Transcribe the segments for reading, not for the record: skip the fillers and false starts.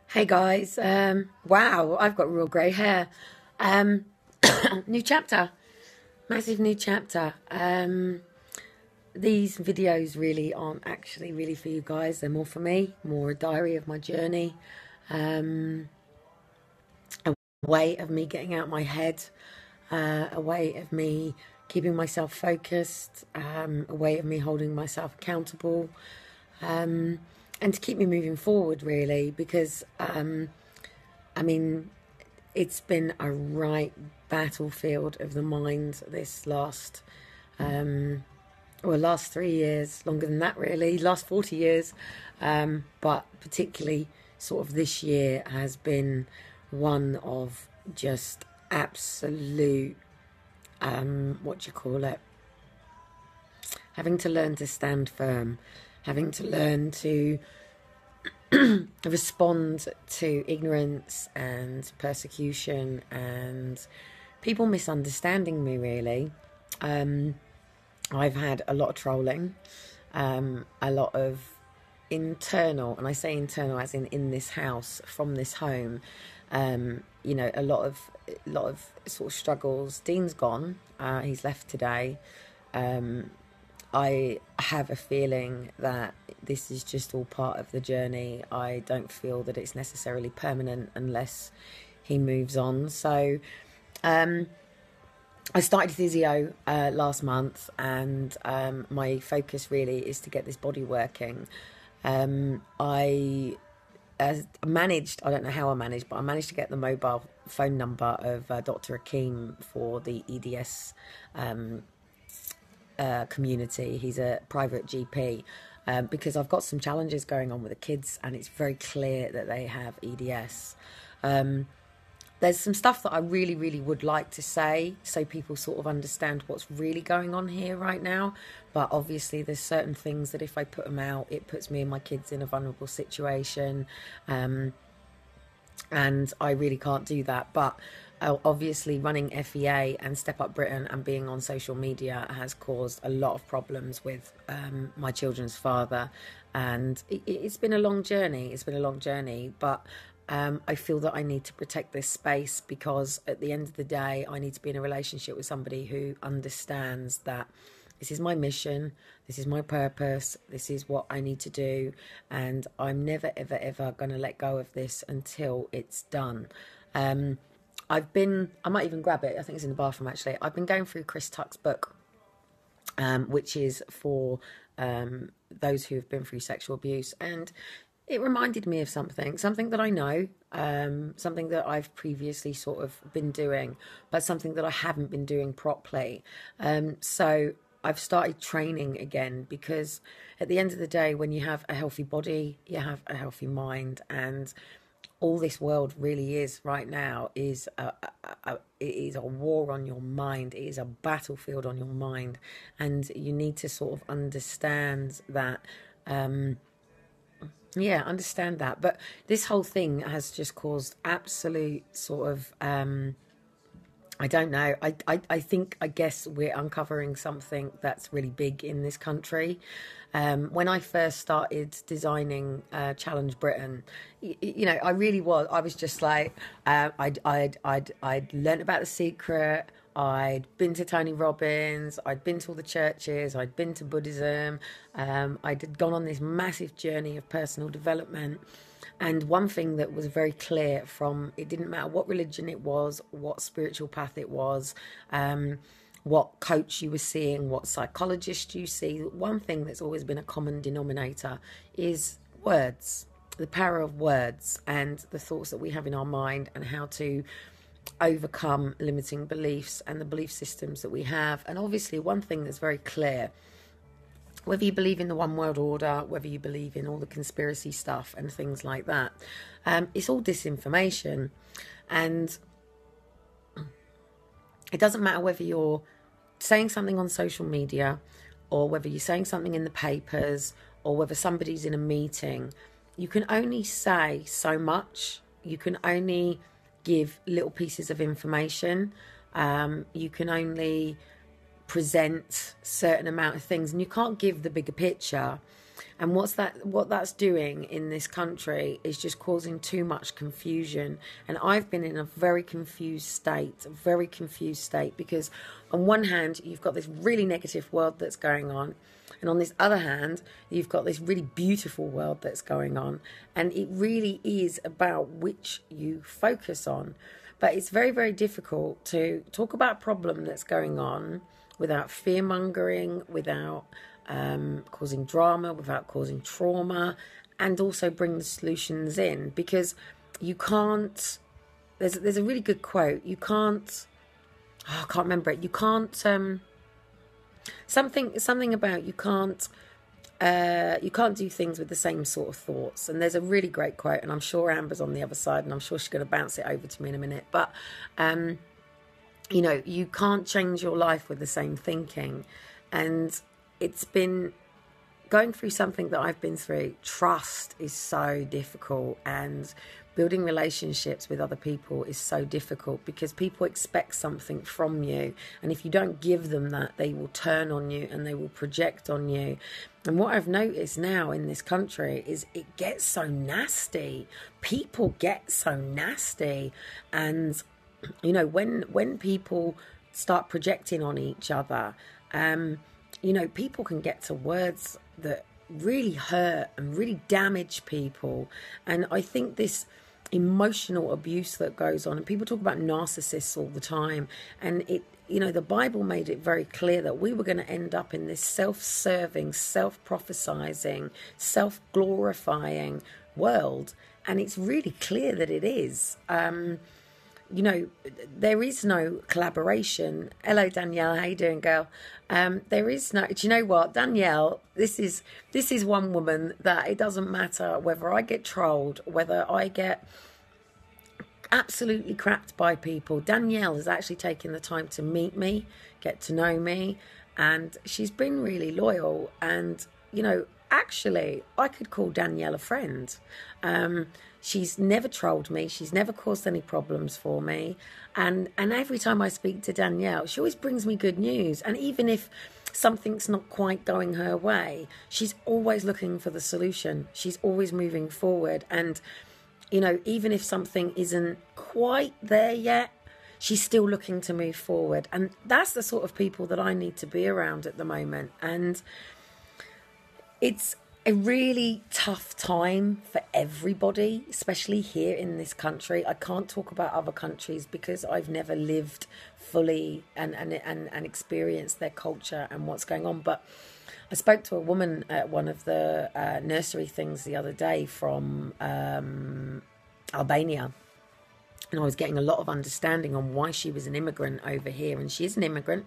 Hey guys, wow, I've got real grey hair. Um, New chapter, massive new chapter. These videos really aren't actually really for you guys, they're more for me, more a diary of my journey, a way of me getting out my head, a way of me keeping myself focused, a way of me holding myself accountable, and to keep me moving forward really, because I mean, it's been a right battlefield of the mind this last 3 years, longer than that really, last 40 years. But particularly sort of this year has been one of just absolute, what do you call it? Having to learn to stand firm, having to learn to respond to ignorance and persecution and people misunderstanding me really. I've had a lot of trolling, a lot of internal, and I say internal as in this house, from this home, a lot of sort of struggles. Dean's gone, he's left today. I have a feeling that this is just all part of the journey. I don't feel that it's necessarily permanent unless he moves on. So I started physio last month, and my focus really is to get this body working. I managed, I don't know how I managed, but I managed to get the mobile phone number of Dr. Akeem for the EDS community. He's a private GP, because I've got some challenges going on with the kids, and it's very clear that they have EDS. There's some stuff that I really, really would like to say so people sort of understand what's really going on here right now. But obviously there's certain things that if I put them out, it puts me and my kids in a vulnerable situation. And I really can't do that. But obviously running FEA and Step Up Britain and being on social media has caused a lot of problems with my children's father. And it's been a long journey. It's been a long journey, but I feel that I need to protect this space, because at the end of the day, I need to be in a relationship with somebody who understands that this is my mission, this is my purpose, this is what I need to do, and I'm never, ever, ever going to let go of this until it's done. I might even grab it, I think it's in the bathroom actually. I've been going through Chris Tuck's book, which is for those who have been through sexual abuse, and it reminded me of something that I know, something that I've previously sort of been doing, but something that I haven't been doing properly. So I've started training again, because at the end of the day, when you have a healthy body, you have a healthy mind, and all this world really is right now is it is a war on your mind. It is a battlefield on your mind, and you need to sort of understand that. Yeah, understand that. But this whole thing has just caused absolute sort of, I don't know. I guess we're uncovering something that's really big in this country. When I first started designing Challenge Britain, I really was. I was just like, I'd learnt about The Secret. I'd been to Tony Robbins, I'd been to all the churches, I'd been to Buddhism, I'd gone on this massive journey of personal development. And one thing that was very clear from, it didn't matter what religion it was, what spiritual path it was, what coach you were seeing, what psychologist you see, one thing that's always been a common denominator is words, the power of words and the thoughts that we have in our mind, and how to overcome limiting beliefs and the belief systems that we have. And obviously one thing that's very clear, whether you believe in the one world order, whether you believe in all the conspiracy stuff and things like that, it's all disinformation. And it doesn't matter whether you're saying something on social media, or whether you're saying something in the papers, or whether somebody's in a meeting. You can only say so much. You can only give little pieces of information. You can only present certain amount of things, and you can't give the bigger picture. And what that's doing in this country is just causing too much confusion. And I've been in a very confused state, because on one hand, you've got this really negative world that's going on. And on this other hand, you've got this really beautiful world that's going on. And it really is about which you focus on. But it's very, very difficult to talk about a problem that's going on without fear-mongering, without causing drama, without causing trauma, and also bring the solutions in. Because you can't... There's a really good quote. You can't... I can't remember it. You can't... Something about you can't do things with the same sort of thoughts. And there's a really great quote, and I'm sure Amber's on the other side, and I'm sure she's going to bounce it over to me in a minute. But you know, you can't change your life with the same thinking. And it's been going through something that I've been through. Trust is so difficult, and building relationships with other people is so difficult, because people expect something from you, and if you don't give them that, they will turn on you and they will project on you. And what I've noticed now in this country is it gets so nasty. People get so nasty, and you know, when people start projecting on each other, you know, people can get to words that really hurt and really damage people. And I think this emotional abuse that goes on, and people talk about narcissists all the time, and it, you know, the Bible made it very clear that we were going to end up in this self-serving, self-prophesizing, self-glorifying world, and it's really clear that it is. You know, there is no collaboration. Hello, Danielle. How you doing, girl? There is no... Do you know what, Danielle? This is one woman that it doesn't matter whether I get trolled, whether I get absolutely crapped by people. Danielle has actually taken the time to meet me, get to know me, and she's been really loyal. And, you know, actually, I could call Danielle a friend. She's never trolled me. She's never caused any problems for me. And every time I speak to Danielle, she always brings me good news. And even if something's not quite going her way, she's always looking for the solution. She's always moving forward. And, you know, even if something isn't quite there yet, she's still looking to move forward. And that's the sort of people that I need to be around at the moment. And it's a really tough time for everybody, especially here in this country. I can't talk about other countries because I've never lived fully and experienced their culture and what's going on. But I spoke to a woman at one of the nursery things the other day from Albania. And I was getting a lot of understanding on why she was an immigrant over here. And she is an immigrant.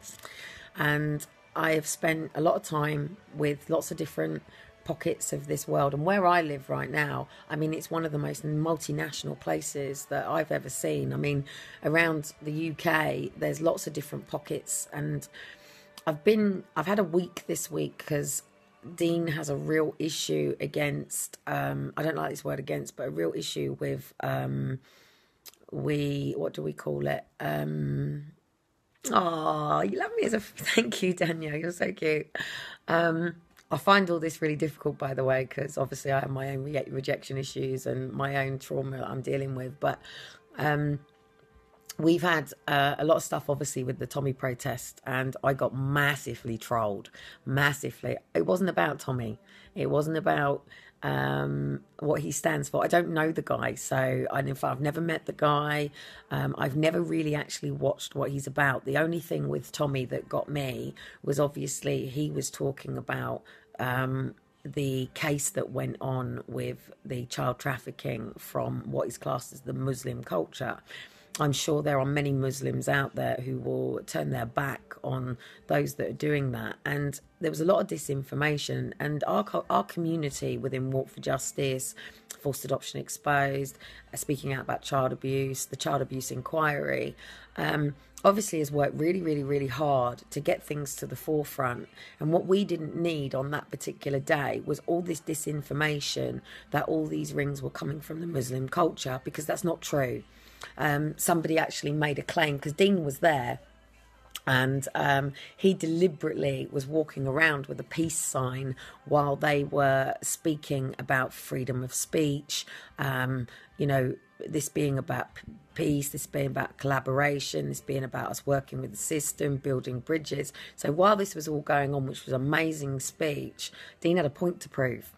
And I have spent a lot of time with lots of different pockets of this world, and where I live right now, I mean, it's one of the most multinational places that I've ever seen. I mean, around the UK there's lots of different pockets, and I've had a week this week because Dean has a real issue against I don't like this word against, but a real issue with what do we call it, oh, you love me as a... Thank you, Danielle, you're so cute. I find all this really difficult, by the way, because obviously I have my own rejection issues and my own trauma that I'm dealing with. But we've had a lot of stuff, obviously, with the Tommy protest, and I got massively trolled, massively. It wasn't about Tommy. It wasn't about what he stands for. I don't know the guy, so in fact, I've never met the guy. I've never really actually watched what he's about. The only thing with Tommy that got me was obviously he was talking about the case that went on with the child trafficking from what is classed as the Muslim culture. I'm sure there are many Muslims out there who will turn their back on those that are doing that. And there was a lot of disinformation, and our community within Walk for Justice, Forced Adoption Exposed, speaking out about child abuse, the Child Abuse Inquiry, obviously has worked really, really, really hard to get things to the forefront. And what we didn't need on that particular day was all this disinformation that all these rings were coming from the Muslim culture, because that's not true. Somebody actually made a claim, because Dean was there, And he deliberately was walking around with a peace sign while they were speaking about freedom of speech, you know, this being about peace, this being about collaboration, this being about us working with the system, building bridges. So while this was all going on, which was an amazing speech, Dean had a point to prove.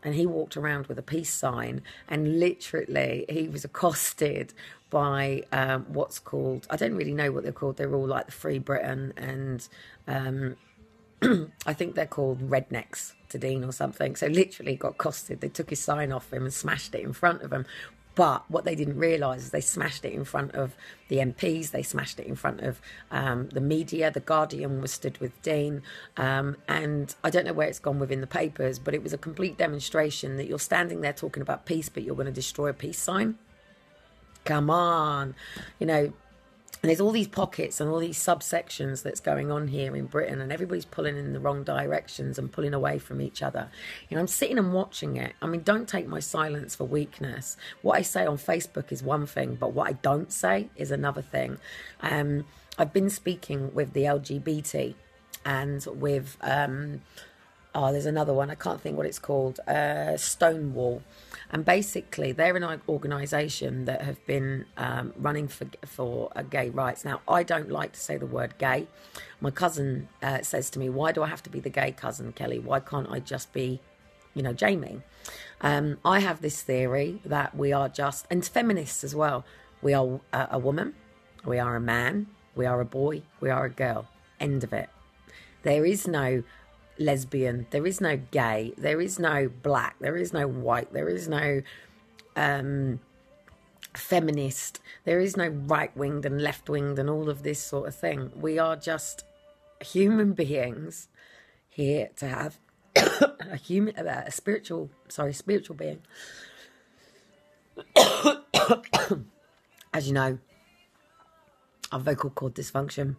And he walked around with a peace sign, and literally he was accosted by what's called, I don't really know what they're called, they're all like the Free Britain, and I think they're called rednecks to Dean or something. So literally got accosted. They took his sign off him and smashed it in front of him. But what they didn't realise is they smashed it in front of the MPs, they smashed it in front of the media. The Guardian was stood with Dean. And I don't know where it's gone within the papers, but it was a complete demonstration that you're standing there talking about peace, but you're going to destroy a peace sign. Come on. You know, and there's all these pockets and all these subsections that's going on here in Britain, and everybody's pulling in the wrong directions and pulling away from each other. You know, I'm sitting and watching it. I mean, don't take my silence for weakness. What I say on Facebook is one thing, but what I don't say is another thing. I've been speaking with the LGBT and with... there's another one. I can't think what it's called. Stonewall. And basically, they're an organisation that have been running for gay rights. Now, I don't like to say the word gay. My cousin says to me, why do I have to be the gay cousin, Kelly? Why can't I just be, you know, Jamie? I have this theory that we are just, and feminists as well, we are a woman, we are a man, we are a boy, we are a girl. End of it. There is no lesbian, there is no gay, there is no black, there is no white, there is no feminist, there is no right-winged and left-winged and all of this sort of thing. We are just human beings here to have a spiritual being. As you know, I have vocal cord dysfunction,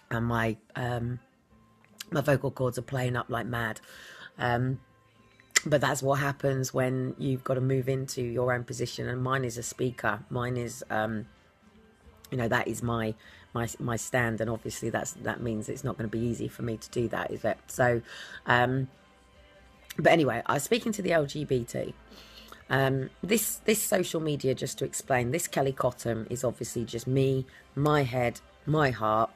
and my vocal cords are playing up like mad. But that's what happens when you've got to move into your own position. And mine is a speaker. Mine is, you know, that is my stand. And obviously that means it's not going to be easy for me to do that, is it? So, but anyway, I was speaking to the LGBT. This social media, just to explain, this Kelly Cottam is obviously just me, my head, my heart.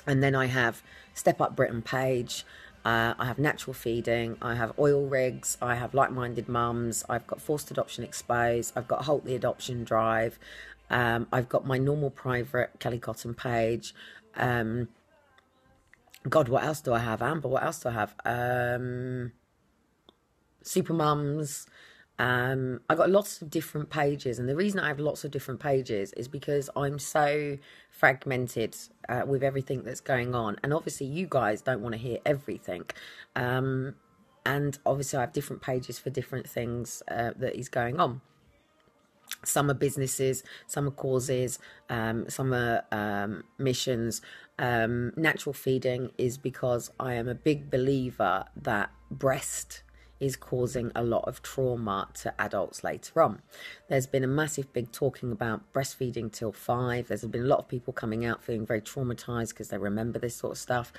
And then I have Step Up Britain page, I have Natural Feeding, I have Oil Rigs, I have Like-Minded Mums, I've got Forced Adoption Exposed, I've got Halt the Adoption Drive, I've got my normal private Kelly Cottam page. God, what else do I have? Amber, what else do I have? Super Mums. I've got lots of different pages, and the reason I have lots of different pages is because I'm so fragmented with everything that's going on, and obviously you guys don't want to hear everything, and obviously I have different pages for different things that is going on. Some are businesses, some are causes, some are missions. Natural Feeding is because I am a big believer that breast is causing a lot of trauma to adults later on. There's been a massive big talking about breastfeeding till 5. There's been a lot of people coming out feeling very traumatized because they remember this sort of stuff.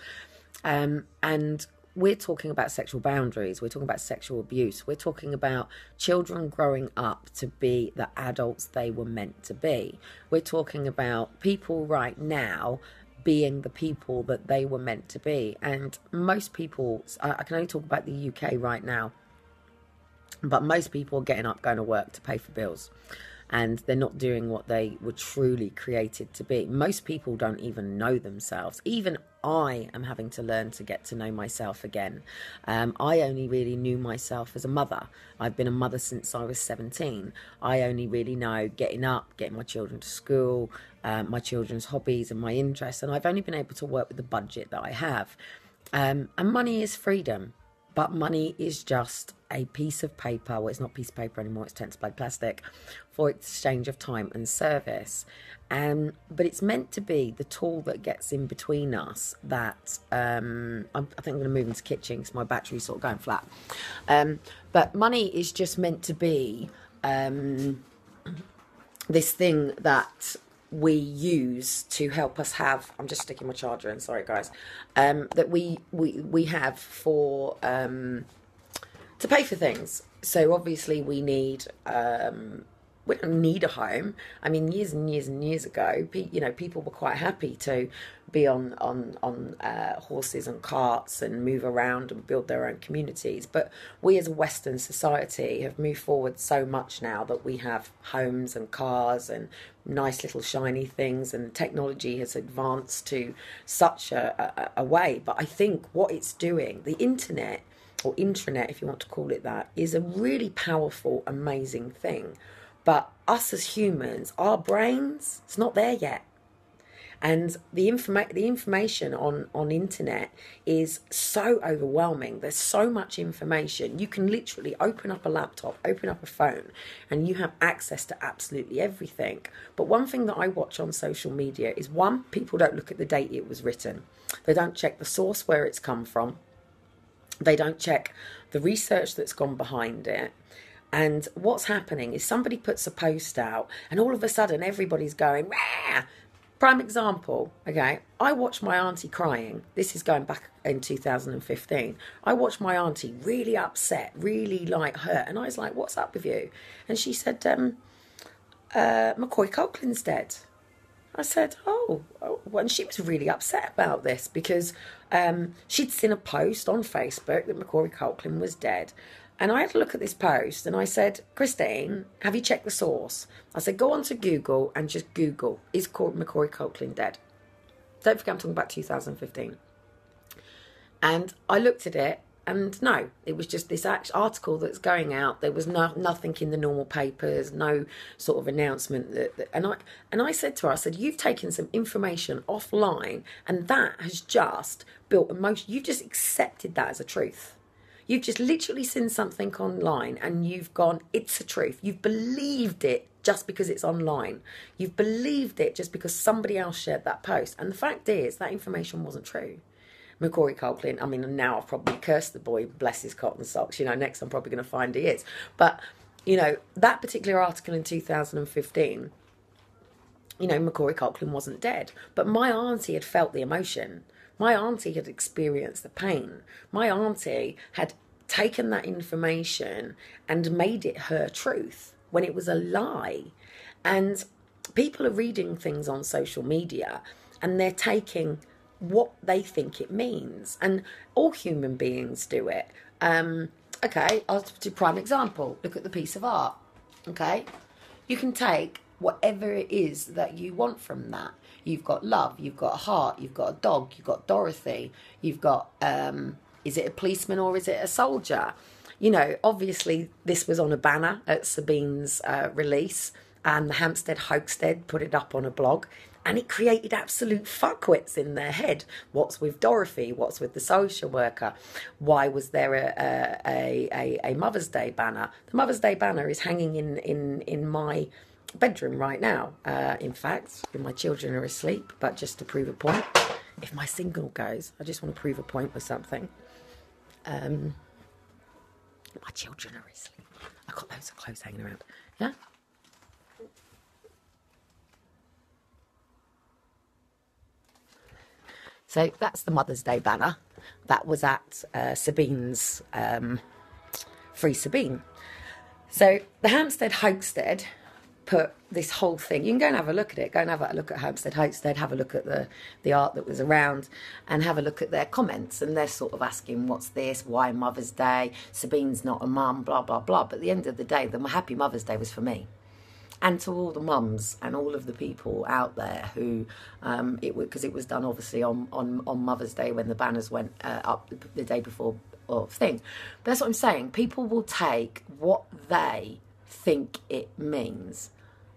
And we're talking about sexual boundaries. We're talking about sexual abuse. We're talking about children growing up to be the adults they were meant to be. We're talking about people right now being the people that they were meant to be. And most people, I can only talk about the UK right now, but most people are getting up, going to work to pay for bills, and they're not doing what they were truly created to be. Most people don't even know themselves. Even I am having to learn to get to know myself again. I only really knew myself as a mother. I've been a mother since I was 17. I only really know getting up, getting my children to school, my children's hobbies and my interests, and I've only been able to work with the budget that I have. And money is freedom, but money is just a piece of paper. Well, it's not a piece of paper anymore, it's tense-blade plastic, for exchange of time and service. But it's meant to be the tool that gets in between us that, I think I'm going to move into kitchen because my battery's sort of going flat. But money is just meant to be this thing that we use to help us have, I'm just sticking my charger in, sorry guys, that we have for to pay for things. So obviously we don't need a home. I mean, years and years and years ago, people were quite happy to be on horses and carts and move around and build their own communities. But we as a Western society have moved forward so much now that we have homes and cars and nice little shiny things, and technology has advanced to such a way. But I think what it's doing, the internet, or intranet if you want to call it that, is a really powerful, amazing thing. But us as humans, our brains, it's not there yet. And the information on internet is so overwhelming. There's so much information. You can literally open up a laptop, open up a phone, and you have access to absolutely everything. But one thing that I watch on social media is, one, people don't look at the date it was written. They don't check the source where it's come from. They don't check the research that's gone behind it. And what's happening is somebody puts a post out and all of a sudden everybody's going, rah! Prime example, okay, I watched my auntie crying. This is going back in 2015. I watched my auntie really upset, really hurt. And I was like, what's up with you? And she said, McCoy Cochlin's dead. I said, oh. And she was really upset about this because she'd seen a post on Facebook that Macaulay Culkin was dead. And I had to look at this post and I said, Christine, have you checked the source? I said, go on to Google and just Google, is Macaulay Culkin dead? Don't forget I'm talking about 2015. And I looked at it and no, it was just this article that's going out. There was nothing in the normal papers, no sort of announcement. And I said to her, I said, you've taken some information offline and that has just built emotion. You've just accepted that as a truth. You've just literally seen something online and you've gone, it's a truth. You've believed it just because it's online. You've believed it just because somebody else shared that post. And the fact is, that information wasn't true. Macaulay Culkin, I mean, now I've probably cursed the boy, bless his cotton socks. Next I'm probably going to find he is. But, that particular article in 2015, Macaulay Culkin wasn't dead. But my auntie had felt the emotion. My auntie had experienced the pain. My auntie had taken that information and made it her truth when it was a lie. And people are reading things on social media and they're taking what they think it means. And all human beings do it. Okay, I'll do a prime example. Look at the piece of art. Okay, you can take whatever it is that you want from that. You've got love, you've got a heart, you've got a dog, you've got Dorothy, you've got, is it a policeman or is it a soldier? Obviously this was on a banner at Sabine's release, and the Hampstead Hoaxstead put it up on a blog, and it created absolute fuckwits in their head. What's with Dorothy? What's with the social worker? Why was there a Mother's Day banner? The Mother's Day banner is hanging in my bedroom right now. In fact, my children are asleep, but just to prove a point, if my signal goes, I just want to prove a point with something. My children are asleep. I've got loads of clothes hanging around. Yeah. So that's the Mother's Day banner. That was at Sabine's Free Sabine. So the Hampstead Hoaxstead put this whole thing. You can go and have a look at it. Go and have a look at Hampstead Hoaxstead, have a look at the art that was around, and have a look at their comments. And they're sort of asking, what's this? Why Mother's Day? Sabine's not a mum, blah, blah, blah. But at the end of the day, the happy Mother's Day was for me. And to all the mums and all of the people out there who, because it was done obviously on Mother's Day when the banners went up the day before thing. But that's what I'm saying. People will take what they think it means.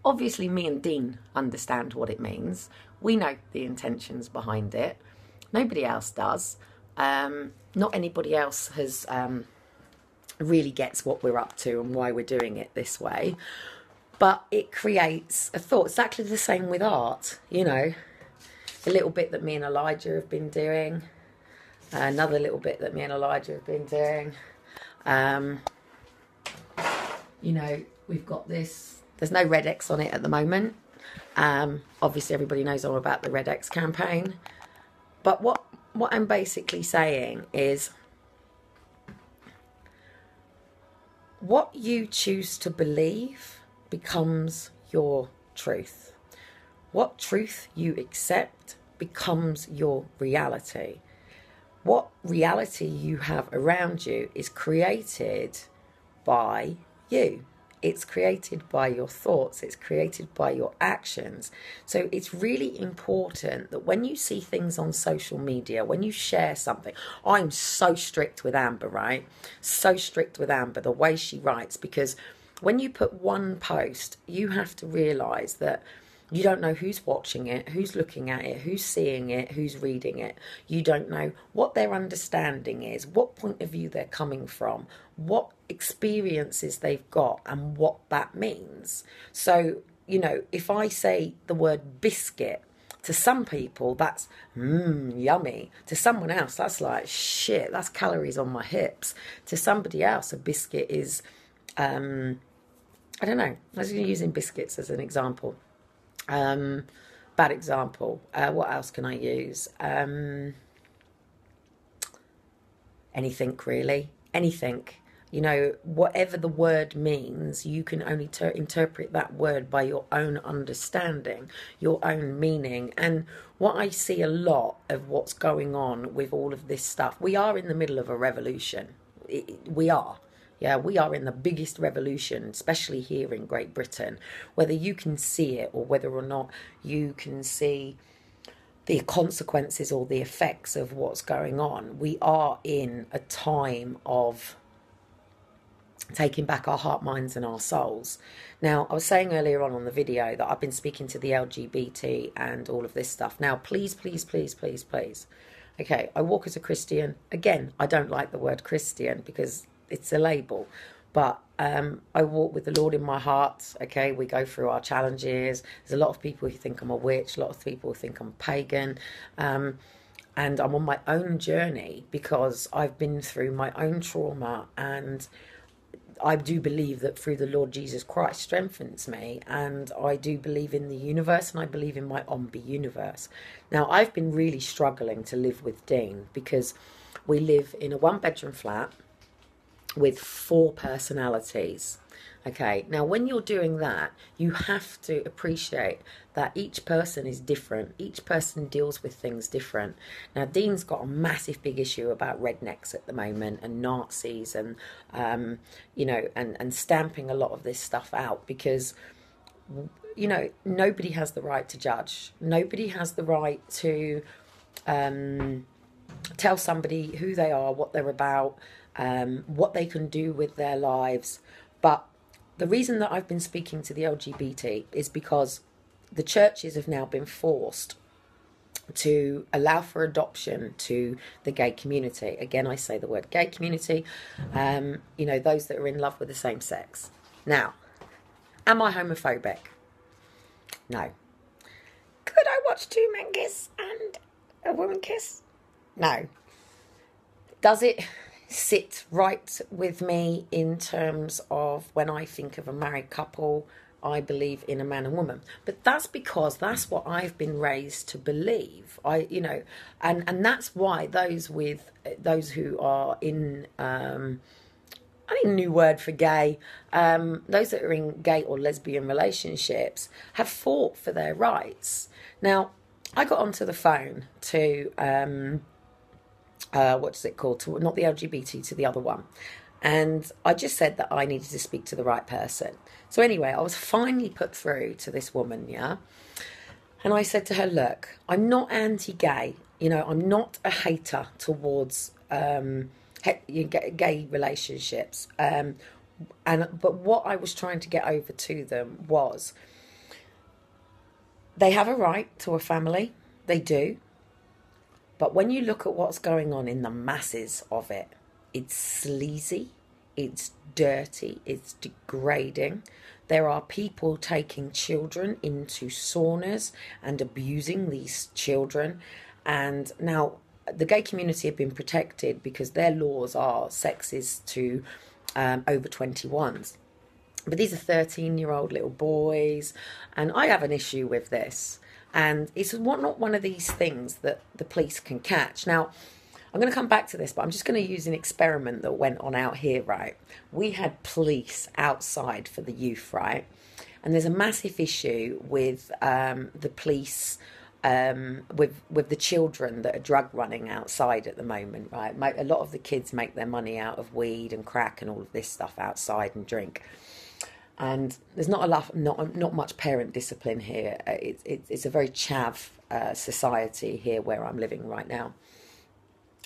Obviously, me and Dean understand what it means. We know the intentions behind it. Nobody else does. Not anybody else has really gets what we're up to and why we're doing it this way. But it creates a thought. Exactly the same with art, a little bit that me and Elijah have been doing. Another little bit that me and Elijah have been doing. We've got this. There's no red X on it at the moment. Obviously, everybody knows all about the Red X campaign. But what I'm basically saying is, what you choose to believe becomes your truth. What truth you accept becomes your reality. What reality you have around you is created by you. It's created by your thoughts. It's created by your actions. So it's really important that when you see things on social media, when you share something, I'm so strict with Amber, right? So strict with Amber, the way she writes, because when you put one post, you have to realise that you don't know who's watching it, who's looking at it, who's seeing it, who's reading it. You don't know what their understanding is, what point of view they're coming from, what experiences they've got, and what that means. So, you know, if I say the word biscuit, to some people that's yummy. To someone else, that's like, shit, that's calories on my hips. To somebody else, a biscuit is, I don't know. I was using biscuits as an example. Bad example. What else can I use? Anything really. Anything. You know, whatever the word means, you can only interpret that word by your own understanding, your own meaning. And what I see a lot of what's going on with all of this stuff, we are in the middle of a revolution. We are. Yeah, we are in the biggest revolution, especially here in Great Britain. Whether you can see it or whether or not you can see the consequences or the effects of what's going on, we are in a time of taking back our heart, minds and our souls. Now, I was saying earlier on the video that I've been speaking to the LGBT and all of this stuff. Now, please, please, please, please, please. Okay, I walk as a Christian. Again, I don't like the word Christian because it's a label. But I walk with the Lord in my heart. Okay, we go through our challenges. There's a lot of people who think I'm a witch. A lot of people think I'm pagan. And I'm on my own journey because I've been through my own trauma, and I do believe that through the Lord Jesus Christ strengthens me, and I do believe in the universe, and I believe in my Ombi universe. Now, I've been really struggling to live with Dean because we live in a one-bedroom flat with 4 personalities. Okay, now when you're doing that, you have to appreciate that each person is different. Each person deals with things different. Now, Dean's got a massive big issue about rednecks at the moment and Nazis and, you know, and stamping a lot of this stuff out because, you know, nobody has the right to judge. Nobody has the right to tell somebody who they are, what they're about, what they can do with their lives. But the reason that I've been speaking to the LGBT is because the churches have now been forced to allow for adoption to the gay community. Again, I say the word gay community, you know, those that are in love with the same sex. Now, am I homophobic? No. Could I watch 2 men kiss and a woman kiss? No. Does it sit right with me in terms of when I think of a married couple, I believe in a man and woman? But that's because that's what I've been raised to believe. You know, and that's why those who are in, I need a new word for gay, those that are in gay or lesbian relationships have fought for their rights. Now, I got onto the phone to, what's it called? To, not the LGBT, to the other one. And I just said that I needed to speak to the right person. So anyway, I was finally put through to this woman, yeah? And I said to her, look, I'm not anti-gay. You know, I'm not a hater towards gay relationships. But what I was trying to get over to them was they have a right to a family. They do. But when you look at what's going on in the masses of it, it's sleazy, it's dirty, it's degrading. There are people taking children into saunas and abusing these children. And now the gay community have been protected because their laws are sexist to over 21s. But these are 13-year-old little boys, and I have an issue with this. And it's not one of these things that the police can catch. Now, I'm going to come back to this, but I'm just going to use an experiment that went on out here, right? We had police outside for the youth, right? And there's a massive issue with the police, with the children that are drug running outside at the moment, right? A lot of the kids make their money out of weed and crack and all of this stuff outside and drink. And there's not much parent discipline here. It's a very chav society here where I'm living right now.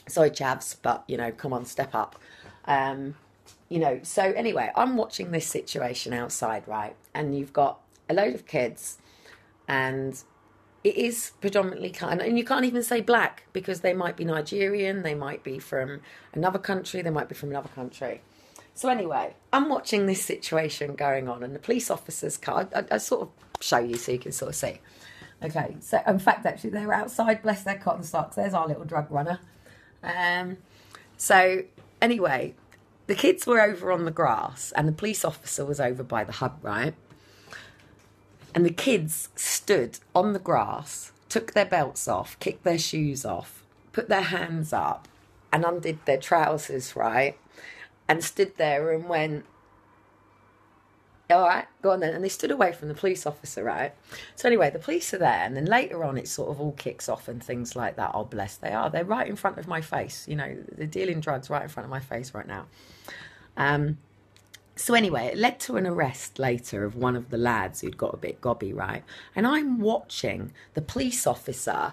Sorry, chavs, but, come on, step up. So anyway, I'm watching this situation outside, right? And you've got a load of kids, and it is predominantly and you can't even say black, because they might be Nigerian, they might be from another country, they might be from another country. So anyway, I'm watching this situation going on, and the police officers come. I sort of show you so you can sort of see. Okay, so in fact, actually, they're outside, bless their cotton socks. There's our little drug runner. So anyway, the kids were over on the grass, and the police officer was over by the hub, right? And the kids stood on the grass, took their belts off, kicked their shoes off, put their hands up, and undid their trousers, right? And stood there and went, all right, go on then. And they stood away from the police officer, right? So anyway, the police are there. And then later on, it sort of all kicks off and things like that. Oh, bless, they are. They're right in front of my face. They're dealing drugs right in front of my face right now. So anyway, it led to an arrest later of one of the lads who'd got a bit gobby, right? And I'm watching the police officer.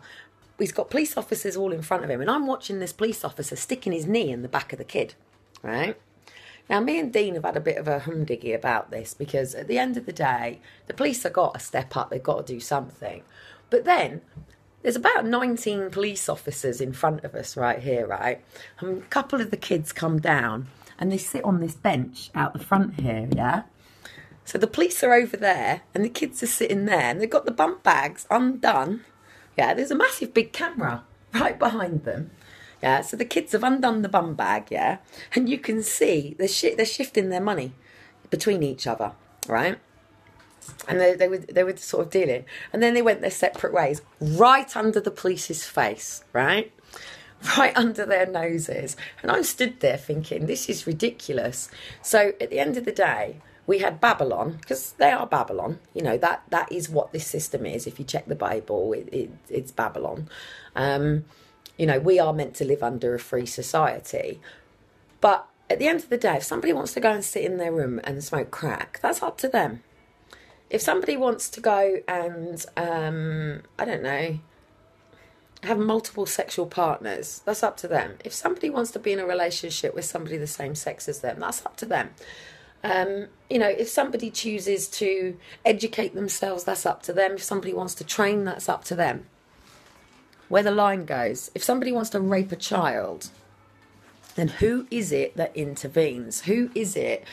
He's got police officers all in front of him. And I'm watching this police officer sticking his knee in the back of the kid, right? Now, me and Dean have had a bit of a humdigy about this, because at the end of the day, the police have got to step up. They've got to do something. But then there's about 19 police officers in front of us right here, right? And a couple of the kids come down and they sit on this bench out the front here, yeah? So the police are over there and the kids are sitting there, and they've got the bump bags undone. Yeah, there's a massive big camera right behind them. Yeah, so the kids have undone the bum bag, yeah, and you can see they're shifting their money between each other, right? And they were sort of dealing, and then they went their separate ways, right under the police's face, right under their noses. And I'm stood there thinking, this is ridiculous. So at the end of the day, we had Babylon, because they are Babylon. That is what this system is. If you check the Bible, it's Babylon. We are meant to live under a free society. But at the end of the day, if somebody wants to go and sit in their room and smoke crack, that's up to them. If somebody wants to go and, have multiple sexual partners, that's up to them. If somebody wants to be in a relationship with somebody the same sex as them, that's up to them. If somebody chooses to educate themselves, that's up to them. If somebody wants to train, that's up to them. Where the line goes, if somebody wants to rape a child, then who is it that intervenes? Who is it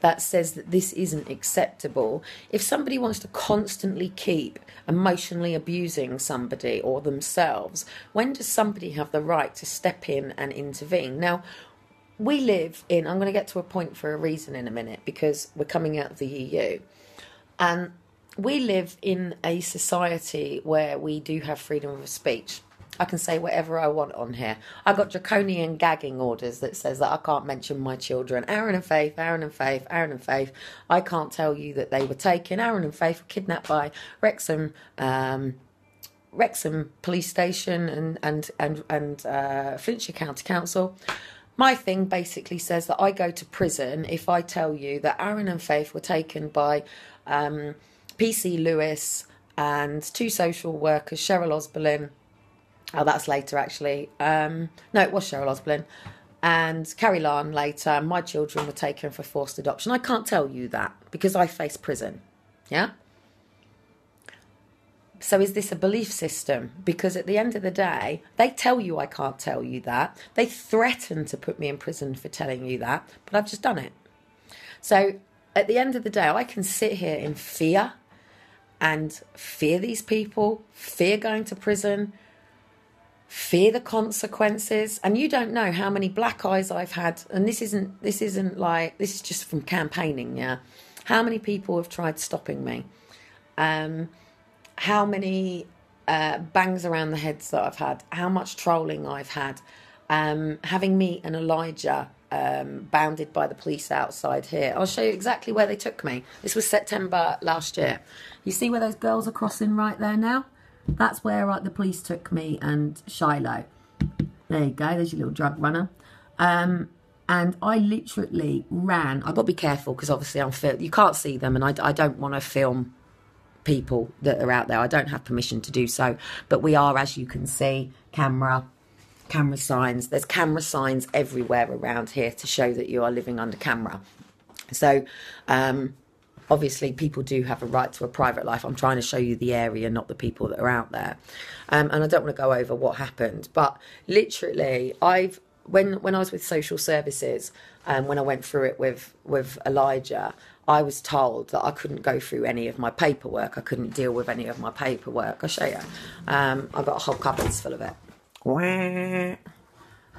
that says that this isn't acceptable? If somebody wants to constantly keep emotionally abusing somebody or themselves, when does somebody have the right to step in and intervene? Now, we live in, I'm going to get to a point for a reason in a minute, because we're coming out of the EU. And we live in a society where we do have freedom of speech. I can say whatever I want on here. I got draconian gagging orders that says that I can't mention my children. Aaron and Faith. I can't tell you that they were taken. Aaron and Faith were kidnapped by Wrexham Police Station and Flintshire County Council. My thing basically says that I go to prison if I tell you that Aaron and Faith were taken by PC Lewis and two social workers, Cheryl Osborne. Oh, that's later, actually. No, it was Cheryl Osborne. And Carrie Larn later. My children were taken for forced adoption. I can't tell you that because I face prison. Yeah? So is this a belief system? Because at the end of the day, they tell you I can't tell you that. They threaten to put me in prison for telling you that. But I've just done it. So at the end of the day, I can sit here in fear and fear these people, fear going to prison, fear the consequences. And you don't know how many black eyes I've had. And this is just from campaigning, yeah. How many people have tried stopping me? How many bangs around the heads that I've had? How much trolling I've had? Having me and Elijah bounded by the police outside here. I'll show you exactly where they took me. This was September last year. You see where those girls are crossing right there now? That's where the police took me and Shiloh. There you go, there's your little drug runner. And I literally ran. I've got to be careful because obviously you can't see them, and I don't want to film people that are out there. I don't have permission to do so. But we are, as you can see, camera signs. There's camera signs everywhere around here to show that you are living under camera. So obviously people do have a right to a private life. I'm trying to show you the area, not the people that are out there. And I don't want to go over what happened, but literally when I was with social services, when I went through it with Elijah, I was told that I couldn't go through any of my paperwork. I couldn't deal with any of my paperwork. I'll show you. I've got a whole cupboards full of it.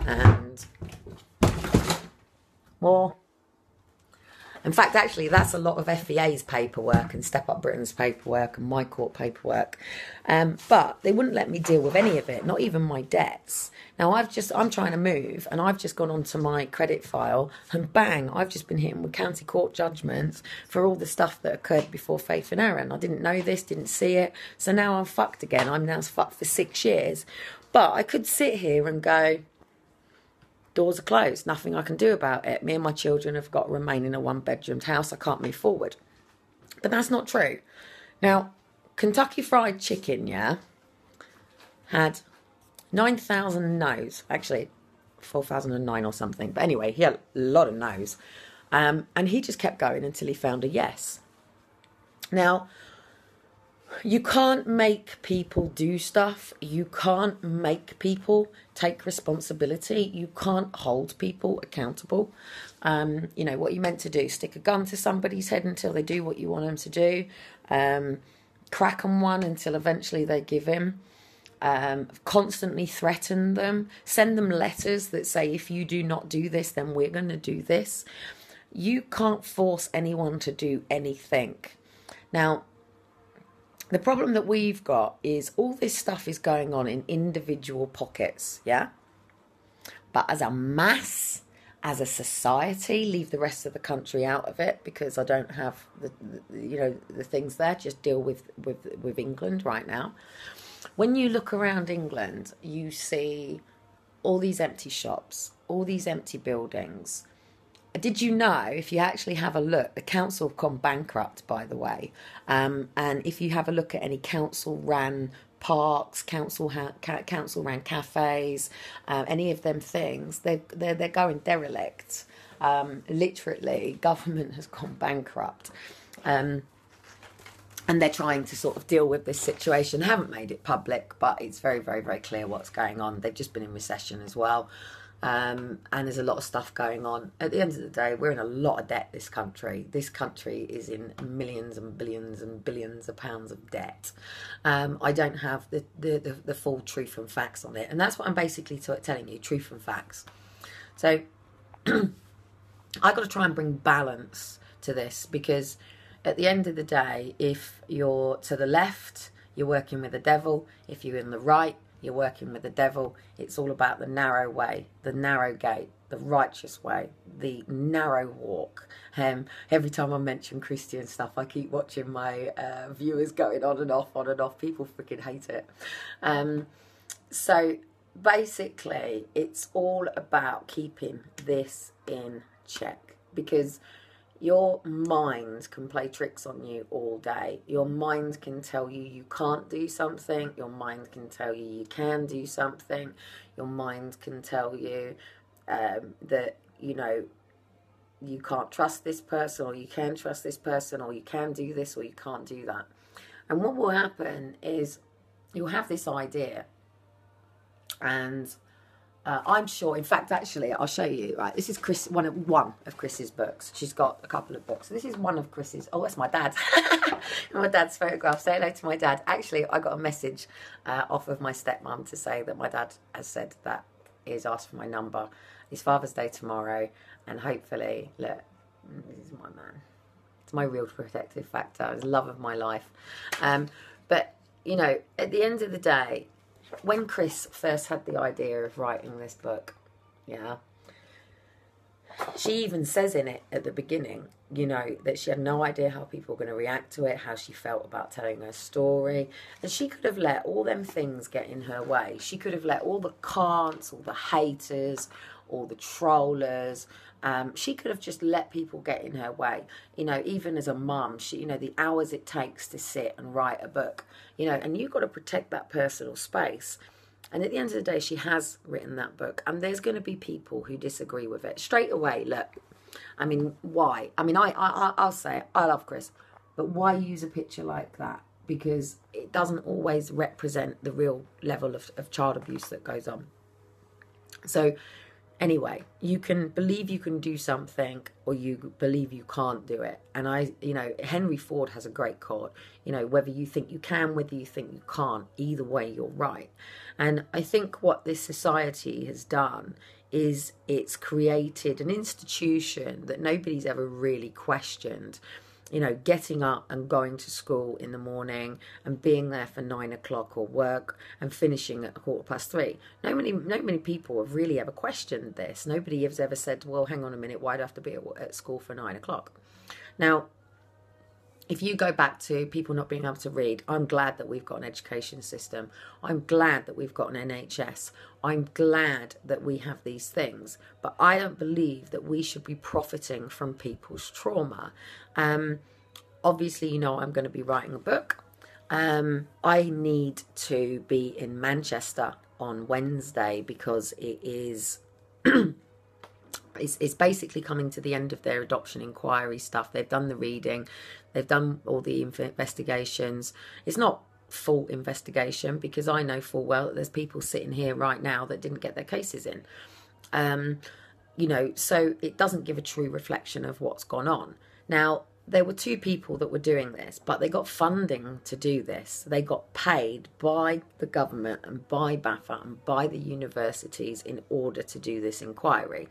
And more. In fact, actually, that's a lot of FEA's paperwork and Step Up Britain's paperwork and my court paperwork. But they wouldn't let me deal with any of it, not even my debts. Now, I'm trying to move, and I've just gone onto my credit file, and bang, I've just been hitting with county court judgments for all the stuff that occurred before Faith and Aaron. I didn't know this, didn't see it, so now I'm fucked again. I'm now fucked for 6 years. But I could sit here and go, doors are closed, nothing I can do about it. Me and my children have got to remain in a one-bedroomed house. I can't move forward. But that's not true. Now, Kentucky Fried Chicken, had 9,000 no's. Actually, 4,009 or something. But anyway, he had a lot of no's. And he just kept going until he found a yes. Now, you can't make people do stuff. You can't make people take responsibility. You can't hold people accountable. You know, what you're meant to do, stick a gun to somebody's head until they do what you want them to do. Crack on one until eventually they give in. Constantly threaten them. Send them letters that say, if you do not do this, then we're going to do this. You can't force anyone to do anything. Now, the problem that we've got is all this stuff is going on in individual pockets, yeah? But as a mass, as a society, leave the rest of the country out of it because I don't have the things there. Just deal with England right now. When you look around England, you see all these empty shops, all these empty buildings. Did you know, if you actually have a look, the council have gone bankrupt, by the way. And if you have a look at any council-ran parks, council-ran cafes, any of them things, they're going derelict. Literally, government has gone bankrupt. And they're trying to sort of deal with this situation. They haven't made it public, but it's very, very, very clear what's going on. They've just been in recession as well. And there's a lot of stuff going on. At the end of the day, we're in a lot of debt, this country. This country is in millions and billions and billions of pounds of debt. I don't have the full truth and facts on it. And that's what I'm basically telling you, truth and facts. So I've got to try and bring balance to this, because at the end of the day, if you're to the left, you're working with the devil. If you're in the right, you're working with the devil. It's all about the narrow way, the narrow gate, the righteous way, the narrow walk. Every time I mention Christian stuff, I keep watching my viewers going on and off, on and off. People freaking hate it. So basically, it's all about keeping this in check, because your mind can play tricks on you all day. Your mind can tell you you can't do something. Your mind can tell you you can do something. Your mind can tell you that, you know, you can't trust this person, or you can trust this person, or you can do this, or you can't do that. And what will happen is you'll have this idea, and I'm sure, in fact, actually, I'll show you. Right, this is one of Chris's books. She's got a couple of books. This is one of Chris's. Oh, that's my dad. My dad's photograph. Say hello to my dad. Actually, I got a message off of my stepmom to say that my dad has said that he's asked for my number. It's Father's Day tomorrow, and hopefully, look, this is my man. It's my real protective factor. It's the love of my life. But, you know, at the end of the day, when Chris first had the idea of writing this book, yeah, she even says in it at the beginning, you know, that she had no idea how people were going to react to it, how she felt about telling her story. And she could have let all them things get in her way. She could have let all the can'ts, all the haters, all the trollers, she could have just let people get in her way. You know, even as a mum, she, you know, the hours it takes to sit and write a book, you know, and you've got to protect that personal space. And at the end of the day, she has written that book, and there's going to be people who disagree with it straight away. Look, I mean, why? I mean, I'll say it. I love Chris, but why use a picture like that? Because it doesn't always represent the real level of child abuse that goes on. So anyway, you can believe you can do something, or you believe you can't do it. And you know, Henry Ford has a great quote, you know, whether you think you can, whether you think you can't, either way, you're right. And I think what this society has done is it's created an institution that nobody's ever really questioned. You know, getting up and going to school in the morning and being there for 9 o'clock or work and finishing at 3:15. Not many people have really ever questioned this. Nobody has ever said, well, hang on a minute, why do I have to be at school for 9 o'clock? Now, if you go back to people not being able to read, I'm glad that we've got an education system. I'm glad that we've got an NHS. I'm glad that we have these things. But I don't believe that we should be profiting from people's trauma. Obviously, you know, I'm going to be writing a book. I need to be in Manchester on Wednesday because it is... It's basically coming to the end of their adoption inquiry stuff. They've done the reading. They've done all the investigations. It's not full investigation because I know full well that there's people sitting here right now that didn't get their cases in. You know, so it doesn't give a true reflection of what's gone on. Now, there were 2 people that were doing this, but they got funding to do this. They got paid by the government and by BAFA and by the universities in order to do this inquiry.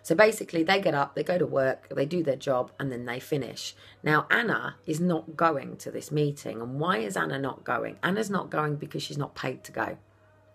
So basically, they get up, they go to work, they do their job, and then they finish. Now, Anna is not going to this meeting. And why is Anna not going? Anna's not going because she's not paid to go.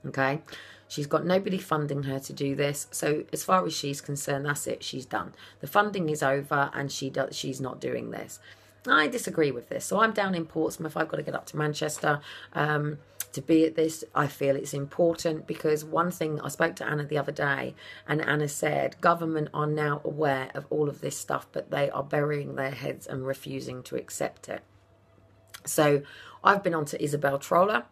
Okay? She's got nobody funding her to do this. So as far as she's concerned, that's it. She's done. The funding is over and she's not doing this. I disagree with this. So I'm down in Portsmouth. I've got to get up to Manchester to be at this. I feel it's important because one thing, I spoke to Anna the other day, and Anna said government are now aware of all of this stuff, but they are burying their heads and refusing to accept it. So I've been on to Isabel Troller.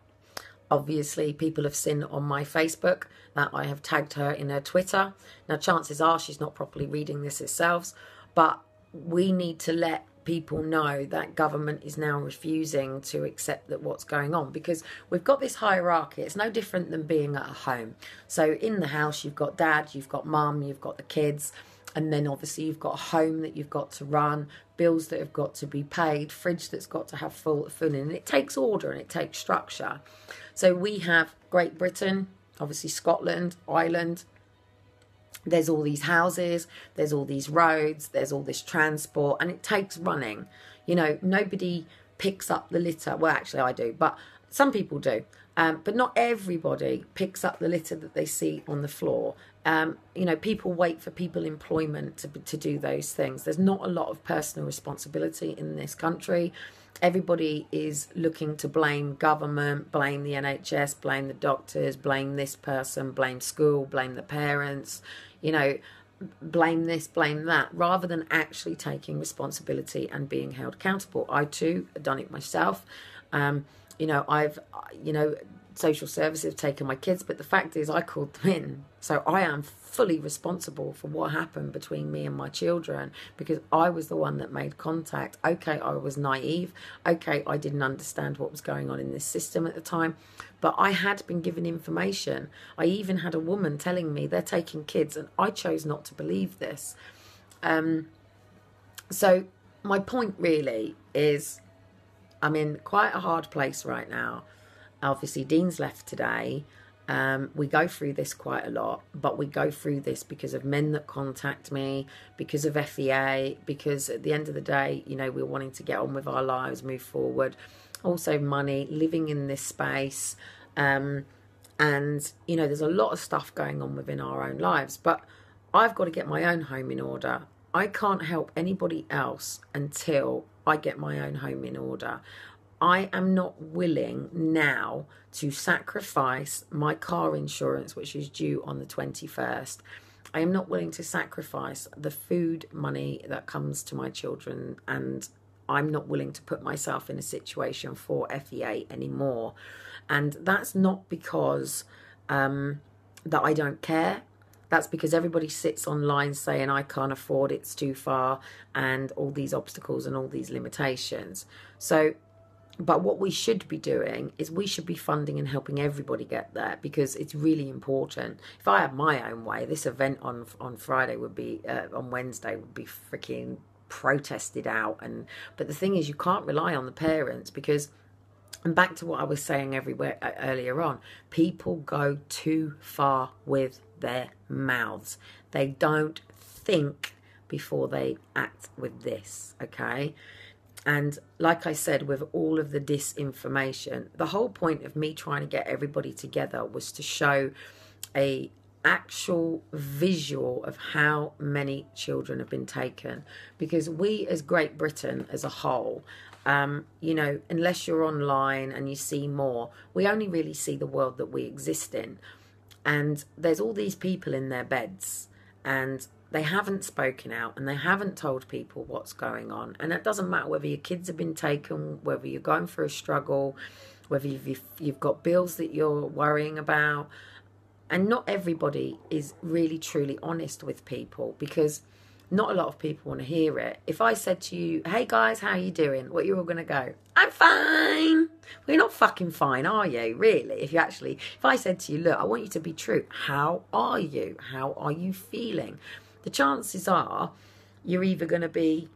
Obviously, people have seen on my Facebook that I have tagged her in her Twitter. Now, chances are she's not properly reading this herself, but we need to let people know that government is now refusing to accept that what's going on, because we've got this hierarchy. It's no different than being at a home. So in the house, you've got dad, you've got mum, you've got the kids, and then obviously you've got a home that you've got to run, bills that have got to be paid, fridge that's got to have full in, and it takes order and it takes structure. So we have Great Britain, obviously Scotland, Ireland. There's all these houses, there's all these roads, there's all this transport, and it takes running. You know, nobody picks up the litter. Well, actually I do, but some people do. But not everybody picks up the litter that they see on the floor. You know, people wait for people employment to do those things. There's not a lot of personal responsibility in this country. Everybody is looking to blame government, blame the NHS, blame the doctors, blame this person, blame school, blame the parents, you know, blame this, blame that, rather than actually taking responsibility and being held accountable. I too have done it myself. You know, social services have taken my kids, but the fact is I called them in. So I am fully responsible for what happened between me and my children, because I was the one that made contact. Okay, I was naive. Okay, I didn't understand what was going on in this system at the time, but I had been given information. I even had a woman telling me they're taking kids, and I chose not to believe this. So my point really is I'm in quite a hard place right now. Obviously, Dean's left today. We go through this quite a lot, but we go through this because of men that contact me, because of FEA, because at the end of the day, you know, we're wanting to get on with our lives, move forward. Also money, living in this space. And, you know, there's a lot of stuff going on within our own lives, but I've got to get my own home in order. I can't help anybody else until I get my own home in order. I am not willing now to sacrifice my car insurance, which is due on the 21st. I am not willing to sacrifice the food money that comes to my children, and I'm not willing to put myself in a situation for FEA anymore. And that's not because that I don't care. That's because everybody sits online saying I can't afford, it's too far, and all these obstacles and all these limitations. So, but what we should be doing is we should be funding and helping everybody get there, because it's really important. If I had my own way, this event on Friday would be, on Wednesday would be freaking protested out. But the thing is, you can't rely on the parents, because, and back to what I was saying earlier on, people go too far with their mouths. They don't think before they act with this, okay? And like I said, with all of the disinformation, the whole point of me trying to get everybody together was to show a actual visual of how many children have been taken. Because we as Great Britain as a whole, you know, unless you're online and you see more, we only really see the world that we exist in. And there's all these people in their beds, and they haven't spoken out, and they haven't told people what's going on. And it doesn't matter whether your kids have been taken, whether you're going through a struggle, whether you've got bills that you're worrying about. And not everybody is really truly honest with people, because not a lot of people want to hear it. If I said to you, hey guys, how are you doing? What, you're all going to go, I'm fine. Well, you're not fucking fine, are you? Really? If I said to you, look, I want you to be true. How are you? How are you feeling? The chances are you're either going to be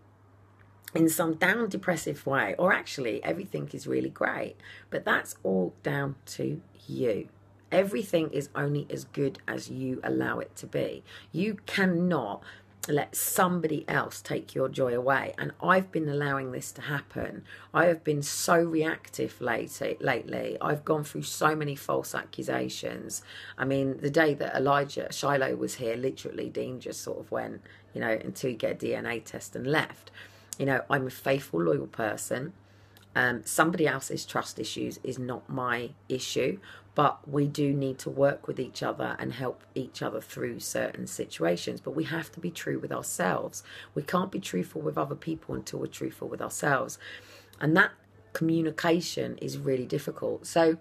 in some down depressive way, or actually everything is really great. But that's all down to you. Everything is only as good as you allow it to be. You cannot let somebody else take your joy away. And I've been allowing this to happen. I have been so reactive lately. I've gone through so many false accusations. I mean, the day that Shiloh was here, literally Dean just sort of went, you know, until you get a DNA test, and left. You know, I'm a faithful, loyal person. Somebody else's trust issues is not my issue, but we do need to work with each other and help each other through certain situations. But we have to be true with ourselves. We can't be truthful with other people until we're truthful with ourselves. And that communication is really difficult. So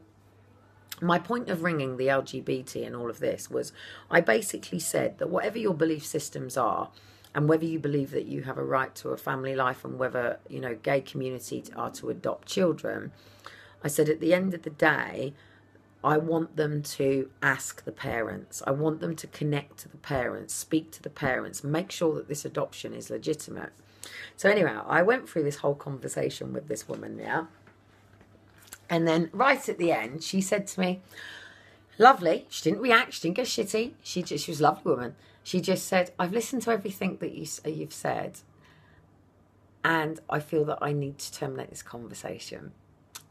my point of ringing the LGBT and all of this was, I basically said that whatever your belief systems are, and whether you believe that you have a right to a family life, and whether, you know, gay community are to adopt children, I said at the end of the day, I want them to ask the parents. I want them to connect to the parents, speak to the parents, make sure that this adoption is legitimate. So anyway, I went through this whole conversation with this woman, yeah? And then right at the end, she said to me, lovely, she didn't react, she didn't get shitty, she was a lovely woman. She just said, I've listened to everything that you've said, and I feel that I need to terminate this conversation.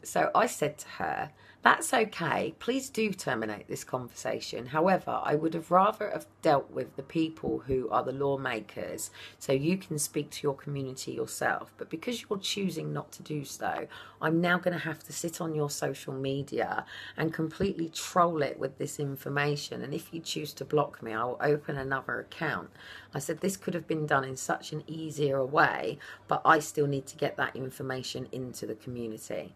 So I said to her, that's okay, please do terminate this conversation. However, I would have rather have dealt with the people who are the lawmakers, so you can speak to your community yourself. But because you're choosing not to do so, I'm now going to have to sit on your social media and completely troll it with this information. And if you choose to block me, I will open another account. I said this could have been done in such an easier way, but I still need to get that information into the community.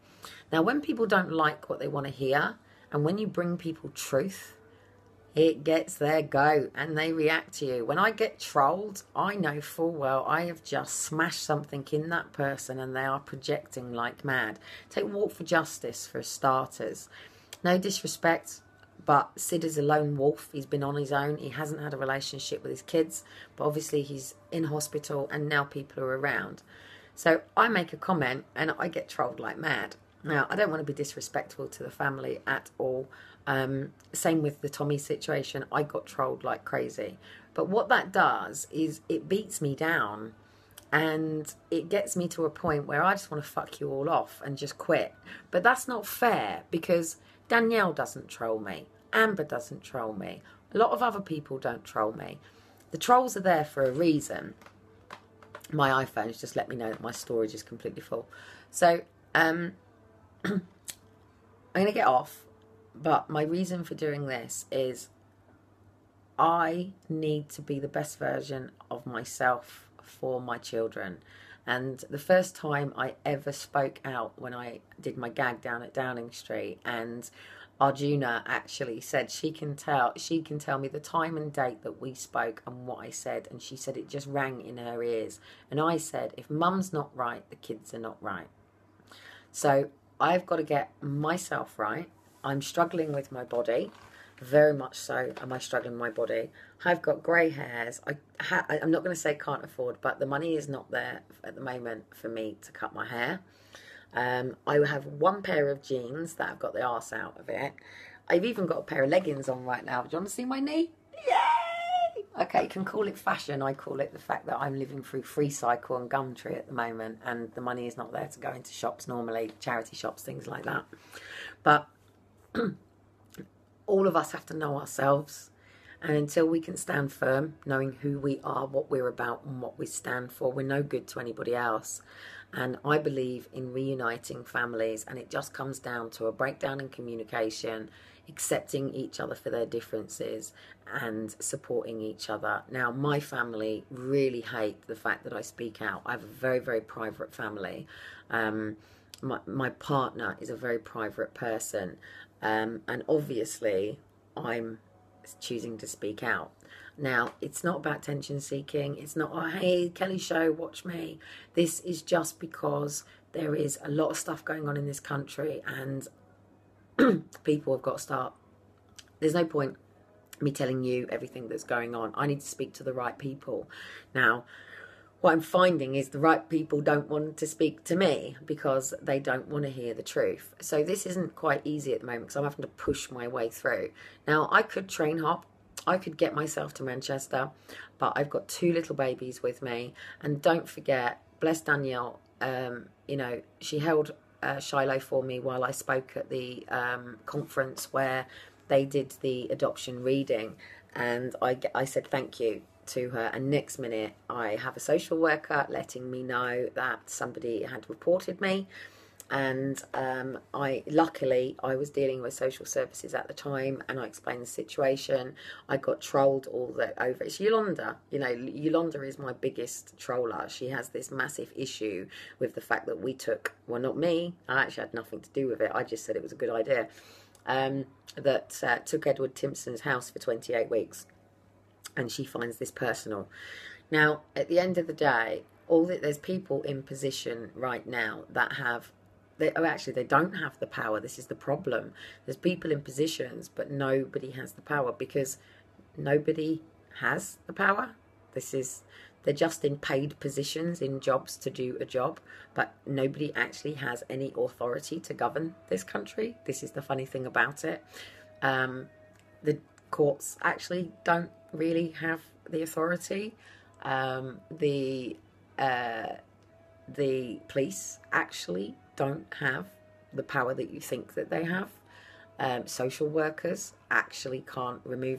Now, when people don't like what they want to hear, and when you bring people truth, it gets their goat and they react to you. When I get trolled, I know full well I have just smashed something in that person and they are projecting like mad. Take Walk for Justice for starters. No disrespect, but Sid is a lone wolf. He's been on his own. He hasn't had a relationship with his kids, but obviously he's in hospital and now people are around. So I make a comment and I get trolled like mad. Now, I don't want to be disrespectful to the family at all. Same with the Tommy situation. I got trolled like crazy. But what that does is it beats me down, and it gets me to a point where I just want to fuck you all off and just quit. But that's not fair, because Danielle doesn't troll me. Amber doesn't troll me. A lot of other people don't troll me. The trolls are there for a reason. My iPhone's just let me know that my storage is completely full. So, I'm going to get off, but my reason for doing this is I need to be the best version of myself for my children. And the first time I ever spoke out, when I did my gag down at Downing Street, and Arjuna actually said she can tell me the time and date that we spoke and what I said, and she said it just rang in her ears. And I said, if mum's not right, the kids are not right. So I've got to get myself right. I'm struggling with my body, very much so. Am I struggling with my body? I've got grey hairs. I'm not going to say can't afford, but the money is not there at the moment for me to cut my hair. I have one pair of jeans that have got the arse out of it. I've even got a pair of leggings on right now. Do you want to see my knee? Yay! Okay, you can call it fashion. I call it the fact that I'm living through Free Cycle and Gumtree at the moment, and the money is not there to go into shops normally, charity shops, things like that. But all of us have to know ourselves, and until we can stand firm, knowing who we are, what we're about and what we stand for, we're no good to anybody else. And I believe in reuniting families, and it just comes down to a breakdown in communication, accepting each other for their differences and supporting each other. Now, my family really hate the fact that I speak out. I have a very, very private family. My partner is a very private person, and obviously I'm choosing to speak out. Now, it's not about attention seeking. It's not, oh, hey, Kelly Show, watch me. This is just because there is a lot of stuff going on in this country, and people have got to start. There's no point me telling you everything that's going on. I need to speak to the right people. Now, what I'm finding is the right people don't want to speak to me because they don't want to hear the truth. So this isn't quite easy at the moment, because I'm having to push my way through. Now, I could train hop. I could get myself to Manchester, but I've got 2 little babies with me. And don't forget, bless Danielle, you know, she held Shiloh for me while I spoke at the conference where they did the adoption reading. And I said thank you to her, and next minute I have a social worker letting me know that somebody had reported me. And luckily I was dealing with social services at the time, and I explained the situation. I got trolled all over. It's Yolanda. You know, Yolanda is my biggest troller. She has this massive issue with the fact that we took, well, not me, I actually had nothing to do with it, I just said it was a good idea, took Edward Timpson's house for 28 weeks. And she finds this personal. Now, at the end of the day, there's people in position right now that have, they don't have the power. This is the problem. There's people in positions, but nobody has the power, because nobody has the power. They're just in paid positions in jobs to do a job, but nobody actually has any authority to govern this country. This is the funny thing about it. The courts actually don't really have the authority. The police actually don't have the power that you think that they have. Social workers actually can't remove